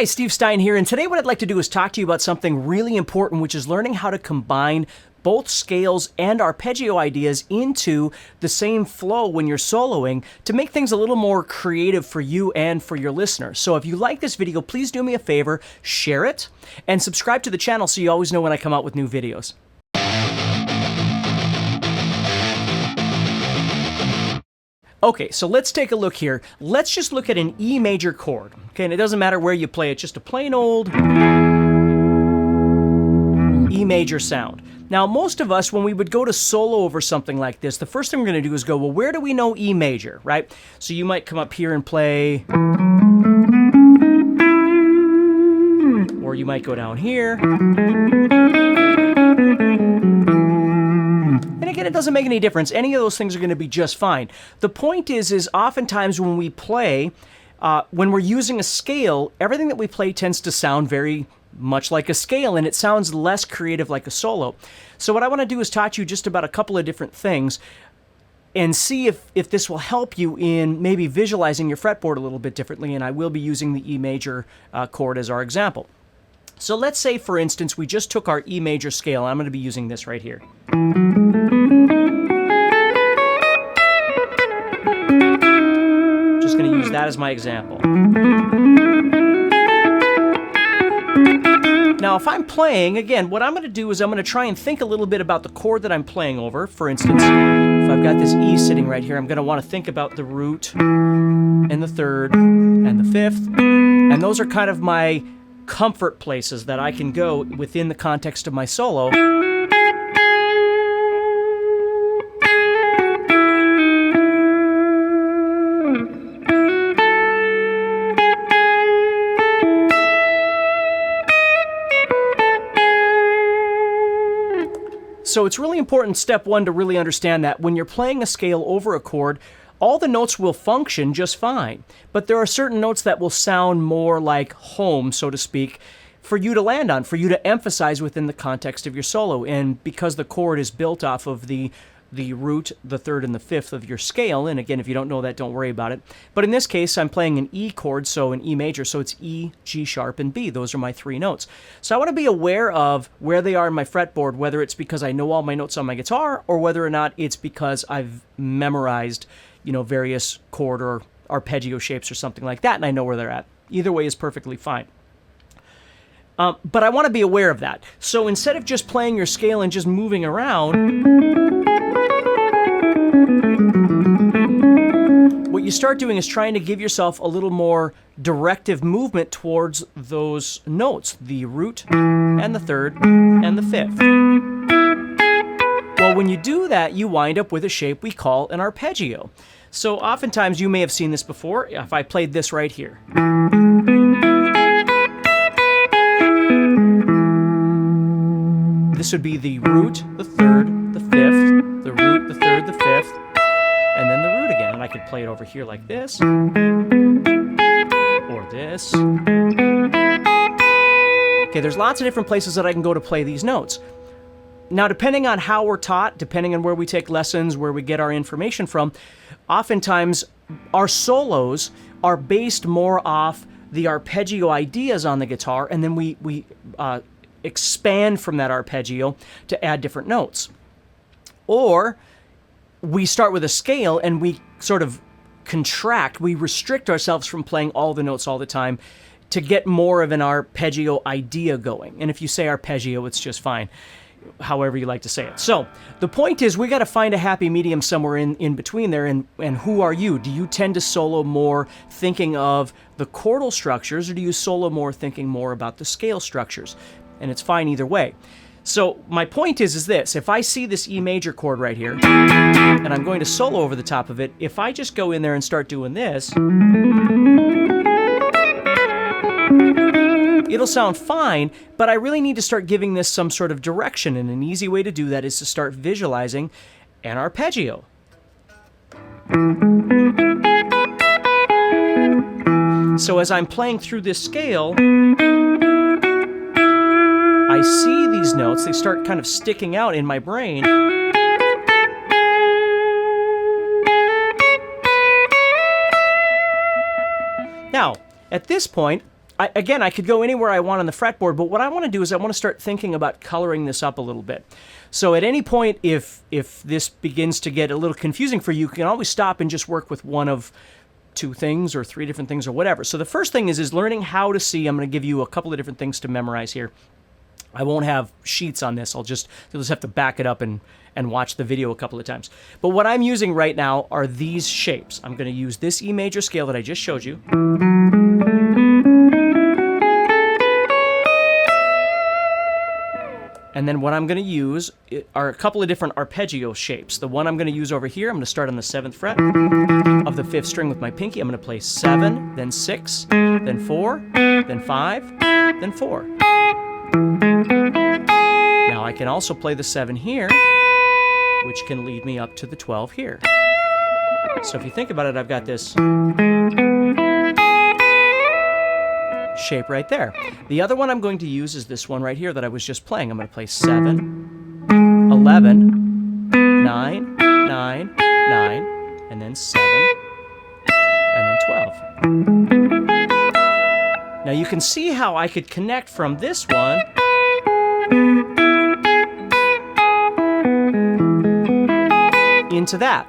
Hi, Steve Stine here, and today what I'd like to do is talk to you about something really important, which is learning how to combine both scales and arpeggio ideas into the same flow when you're soloing to make things a little more creative for you and for your listeners. So if you like this video, please do me a favor, share it, and subscribe to the channel so you always know when I come out with new videos. Okay, so let's take a look here. Let's just look at an E major chord. Okay, and it doesn't matter where you play it, just a plain old E major sound. Now, most of us, when we would go to solo over something like this, the first thing we're going to do is go, well, where do we know E major, right? So you might come up here and play, or you might go down here. And again, it doesn't make any difference. Any of those things are going to be just fine. The point is oftentimes when we play, when we're using a scale, everything that we play tends to sound very much like a scale, and it sounds less creative like a solo. So what I want to do is talk to you just about a couple of different things and see if this will help you in maybe visualizing your fretboard a little bit differently, and I will be using the E major chord as our example. So let's say, for instance, we just took our E major scale. I'm going to be using this right here. Just going to use that as my example. Now, if I'm playing, again, what I'm going to do is I'm going to try and think a little bit about the chord that I'm playing over. For instance, if I've got this E sitting right here, I'm going to want to think about the root and the third and the fifth. And those are kind of my comfort places that I can go within the context of my solo. So it's really important, step one, to really understand that when you're playing a scale over a chord, all the notes will function just fine. But there are certain notes that will sound more like home, so to speak, for you to land on, for you to emphasize within the context of your solo. And because the chord is built off of the root, the third, and the fifth of your scale, and again, if you don't know that, don't worry about it. But in this case, I'm playing an E chord, so an E major, so it's E, G sharp, and B. Those are my three notes. So I want to be aware of where they are in my fretboard, whether it's because I know all my notes on my guitar, or whether or not it's because I've memorized, various chord or arpeggio shapes or something like that, and I know where they're at. Either way is perfectly fine. But I want to be aware of that. So instead of just playing your scale and just moving around, what you start doing is trying to give yourself a little more directive movement towards those notes, the root and the third and the fifth. Well, when you do that, you wind up with a shape we call an arpeggio. So oftentimes you may have seen this before. If I played this right here. This would be the root, the third, the fifth, the root, the third, the fifth, and then the root again. And I could play it over here like this, or this. Okay, there's lots of different places that I can go to play these notes. Now, depending on how we're taught, depending on where we take lessons, where we get our information from, oftentimes our solos are based more off the arpeggio ideas on the guitar, and then we expand from that arpeggio to add different notes. Or we start with a scale and we sort of contract, we restrict ourselves from playing all the notes all the time to get more of an arpeggio idea going. And if you say arpeggio, it's just fine, however you like to say it. So the point is, we got to find a happy medium somewhere in between there. And who are you? Do you tend to solo more thinking of the chordal structures, or do you solo more thinking more about the scale structures? And it's fine either way. So my point is this: if I see this E major chord right here, and I'm going to solo over the top of it, if I just go in there and start doing this, it'll sound fine, but I really need to start giving this some sort of direction, and an easy way to do that is to start visualizing an arpeggio. So as I'm playing through this scale, I see these notes, they start kind of sticking out in my brain. Now, at this point, Again, I could go anywhere I want on the fretboard, but what I want to do is I want to start thinking about coloring this up a little bit. So at any point, if this begins to get a little confusing for you, you can always stop and just work with one of 2 things or 3 different things or whatever. So the first thing is learning how to see. I'm going to give you a couple of different things to memorize here. I won't have sheets on this. You'll just have to back it up and watch the video a couple of times. But what I'm using right now are these shapes. I'm going to use this E major scale that I just showed you. And then what I'm going to use are a couple of different arpeggio shapes. The one I'm going to use over here, I'm going to start on the 7th fret of the 5th string with my pinky. I'm going to play 7, then 6, then 4, then 5, then 4. Now I can also play the 7 here, which can lead me up to the 12 here. So if you think about it, I've got this shape right there. The other one I'm going to use is this one right here that I was just playing. I'm going to play 7, 11, 9, 9, 9, and then 7, and then 12. Now you can see how I could connect from this one into that.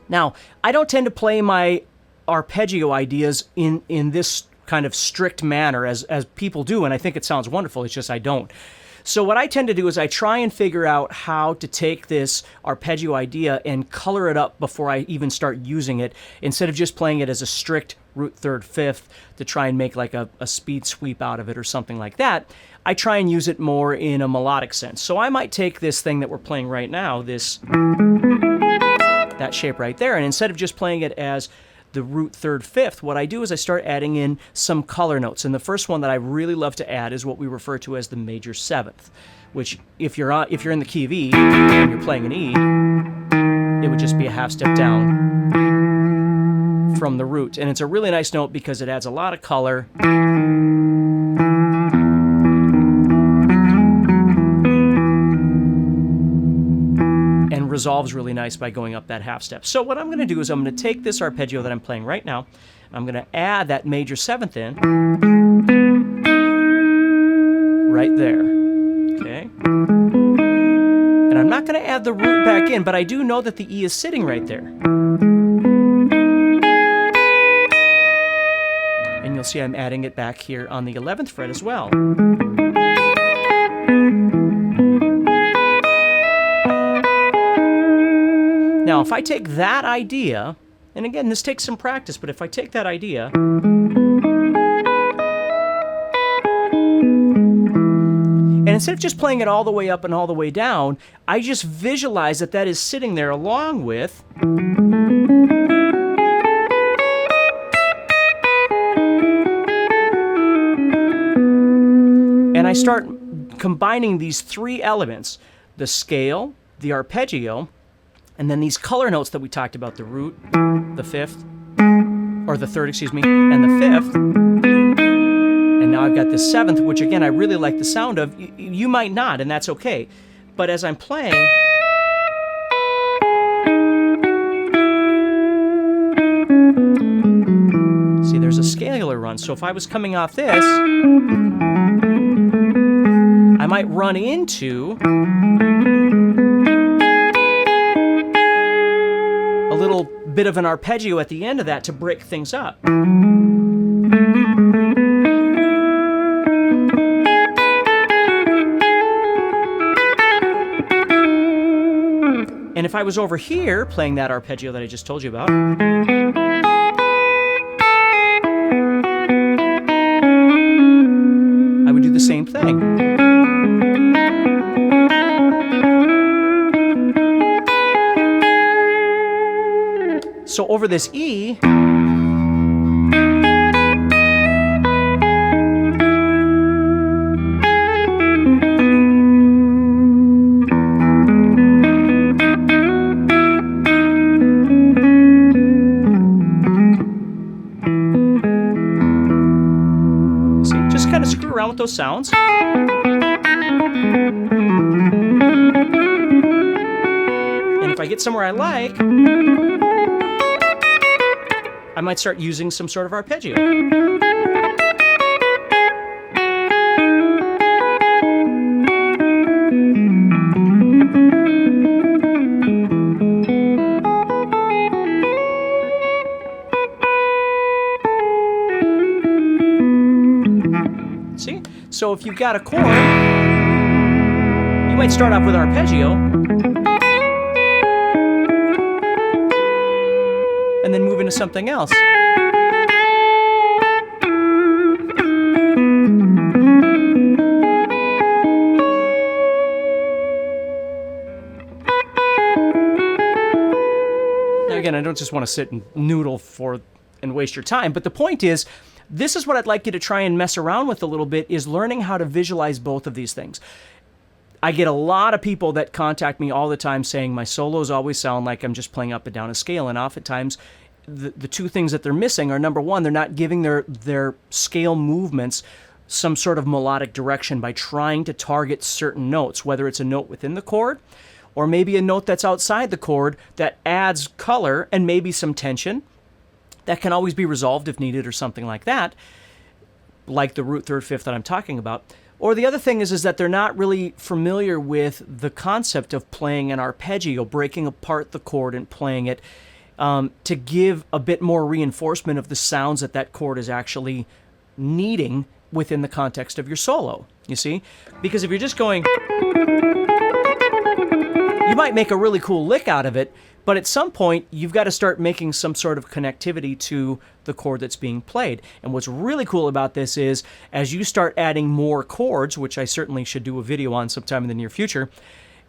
Now, I don't tend to play my arpeggio ideas in this kind of strict manner as people do, and I think it sounds wonderful. It's just I don't. So what I tend to do is I try and figure out how to take this arpeggio idea and color it up before I even start using it, instead of just playing it as a strict root 3rd 5th to try and make like a speed sweep out of it or something like that. I try and use it more in a melodic sense. So I might take this thing that we're playing right now, that shape right there, and instead of just playing it as the root 3rd 5th, what I do is I start adding in some color notes. And the first one that I really love to add is what we refer to as the major 7th, which if you're in the key of E and you're playing an E, it would just be a half step down from the root. And it's a really nice note because it adds a lot of color. And resolves really nice by going up that half step. So what I'm going to do is I'm going to take this arpeggio that I'm playing right now, and I'm going to add that major 7th in right there. Okay? And I'm not going to add the root back in, but I do know that the E is sitting right there. And you'll see I'm adding it back here on the 11th fret as well. Now, if I take that idea, and again, this takes some practice, but if I take that idea and instead of just playing it all the way up and all the way down, I just visualize that that is sitting there along with and I start combining these 3 elements, the scale, the arpeggio, and then these color notes that we talked about, the root, the 5th, or the 3rd, excuse me, and the 5th. And now I've got the 7th, which again, I really like the sound of. You might not, and that's okay. But as I'm playing, see, there's a scalar run. So if I was coming off this, I might run into a little bit of an arpeggio at the end of that to break things up. And if I was over here playing that arpeggio that I just told you about, I would do the same thing. So over this E, see, just kind of screw around with those sounds. And if I get somewhere I like, I might start using some sort of arpeggio. See? So if you've got a chord, you might start off with arpeggio, and then move into something else. Now again, I don't just want to sit and noodle and waste your time, but the point is, this is what I'd like you to try and mess around with a little bit, is learning how to visualize both of these things. I get a lot of people that contact me all the time saying my solos always sound like I'm just playing up and down a scale, and oftentimes the two things that they're missing are, number one, they're not giving their scale movements some sort of melodic direction by trying to target certain notes, whether it's a note within the chord or maybe a note that's outside the chord that adds color and maybe some tension. That can always be resolved if needed or something like that, like the root third fifth that I'm talking about. Or the other thing is that they're not really familiar with the concept of playing an arpeggio, breaking apart the chord and playing it to give a bit more reinforcement of the sounds that chord is actually needing within the context of your solo, you see? Because if you're just going, you might make a really cool lick out of it, but at some point, you've got to start making some sort of connectivity to the chord that's being played. And what's really cool about this is, as you start adding more chords, which I certainly should do a video on sometime in the near future,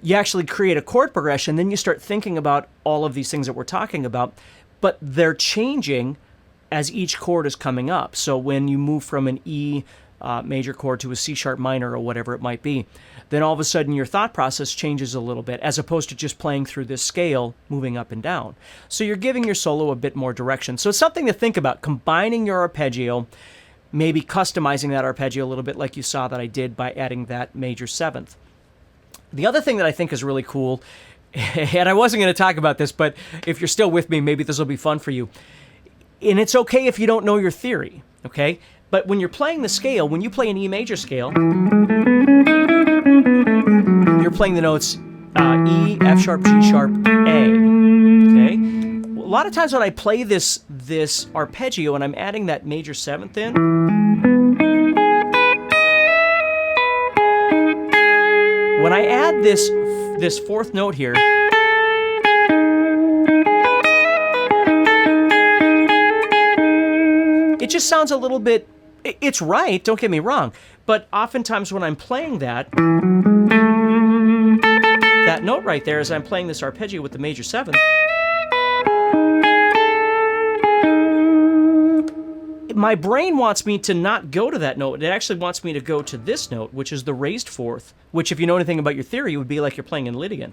you actually create a chord progression, then you start thinking about all of these things that we're talking about, but they're changing as each chord is coming up. So when you move from an E major chord to a C sharp minor or whatever it might be, then all of a sudden your thought process changes a little bit, as opposed to just playing through this scale, moving up and down. So you're giving your solo a bit more direction. So it's something to think about, combining your arpeggio, maybe customizing that arpeggio a little bit like you saw that I did by adding that major seventh. The other thing that I think is really cool, and I wasn't going to talk about this, but if you're still with me, maybe this will be fun for you. And it's okay if you don't know your theory, okay? But when you're playing the scale, when you play an E major scale, you're playing the notes E, F sharp, G sharp, A, okay? A lot of times when I play this arpeggio and I'm adding that major seventh in, when I add this fourth note here, it just sounds a little bit, it's right, don't get me wrong, but oftentimes when I'm playing that note right there, as I'm playing this arpeggio with the major seventh, my brain wants me to not go to that note. It actually wants me to go to this note, which is the raised fourth, which, if you know anything about your theory, would be like you're playing in Lydian.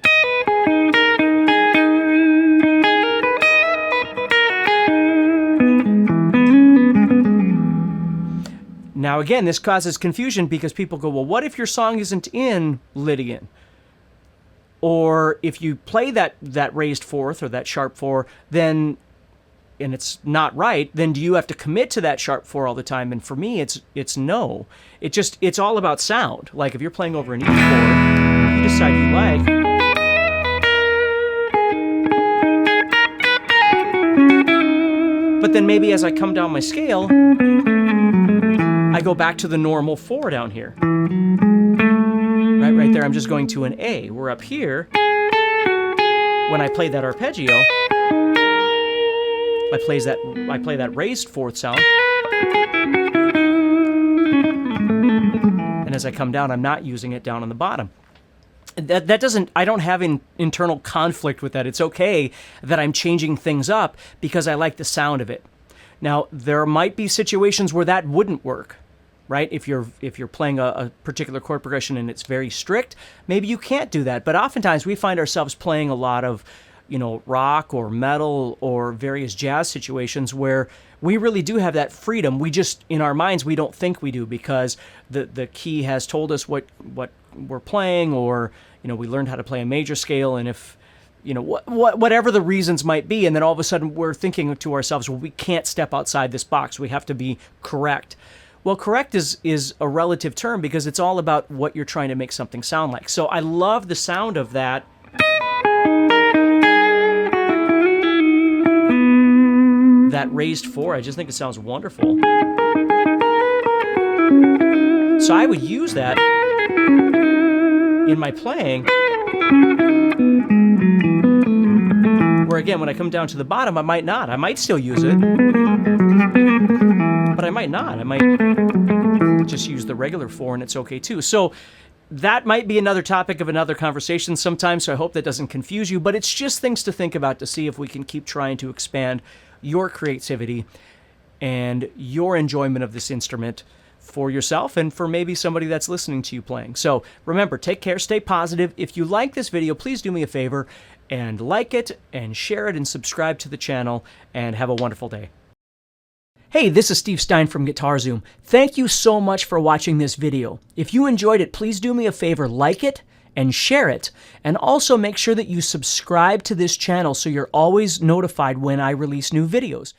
Now again, this causes confusion because people go, well, what if your song isn't in Lydian? Or if you play that raised fourth or that sharp four, then, and it's not right, then do you have to commit to that sharp four all the time? And for me, it's no. It's all about sound. Like if you're playing over an E chord, you decide you like, but then maybe as I come down my scale, I go back to the normal four down here. Right there, I'm just going to an A. We're up here, when I play that arpeggio, I play that raised fourth sound. And as I come down, I'm not using it down on the bottom. That doesn't, I don't have an internal conflict with that. It's okay that I'm changing things up because I like the sound of it. Now, there might be situations where that wouldn't work, right? If you're playing a particular chord progression and it's very strict, maybe you can't do that. But oftentimes we find ourselves playing a lot of, rock or metal or various jazz situations where we really do have that freedom. We just, in our minds, we don't think we do because the key has told us what we're playing, or, we learned how to play a major scale, and if, whatever the reasons might be, and then all of a sudden we're thinking to ourselves, well, we can't step outside this box. We have to be correct. Well, correct is a relative term because it's all about what you're trying to make something sound like. So I love the sound of that. That raised four, I just think it sounds wonderful. So I would use that in my playing. Where again, when I come down to the bottom, I might not. I might still use it, but I might not. I might just use the regular 4 and it's okay too. So that might be another topic of another conversation sometime, so I hope that doesn't confuse you, but it's just things to think about to see if we can keep trying to expand your creativity and your enjoyment of this instrument for yourself and for maybe somebody that's listening to you playing. So remember, take care, stay positive. If you like this video, please do me a favor and like it and share it and subscribe to the channel, and have a wonderful day. Hey, this is Steve Stine from Guitar Zoom. Thank you so much for watching this video. If you enjoyed it, please do me a favor, like it and share it, and also make sure that you subscribe to this channel so you're always notified when I release new videos.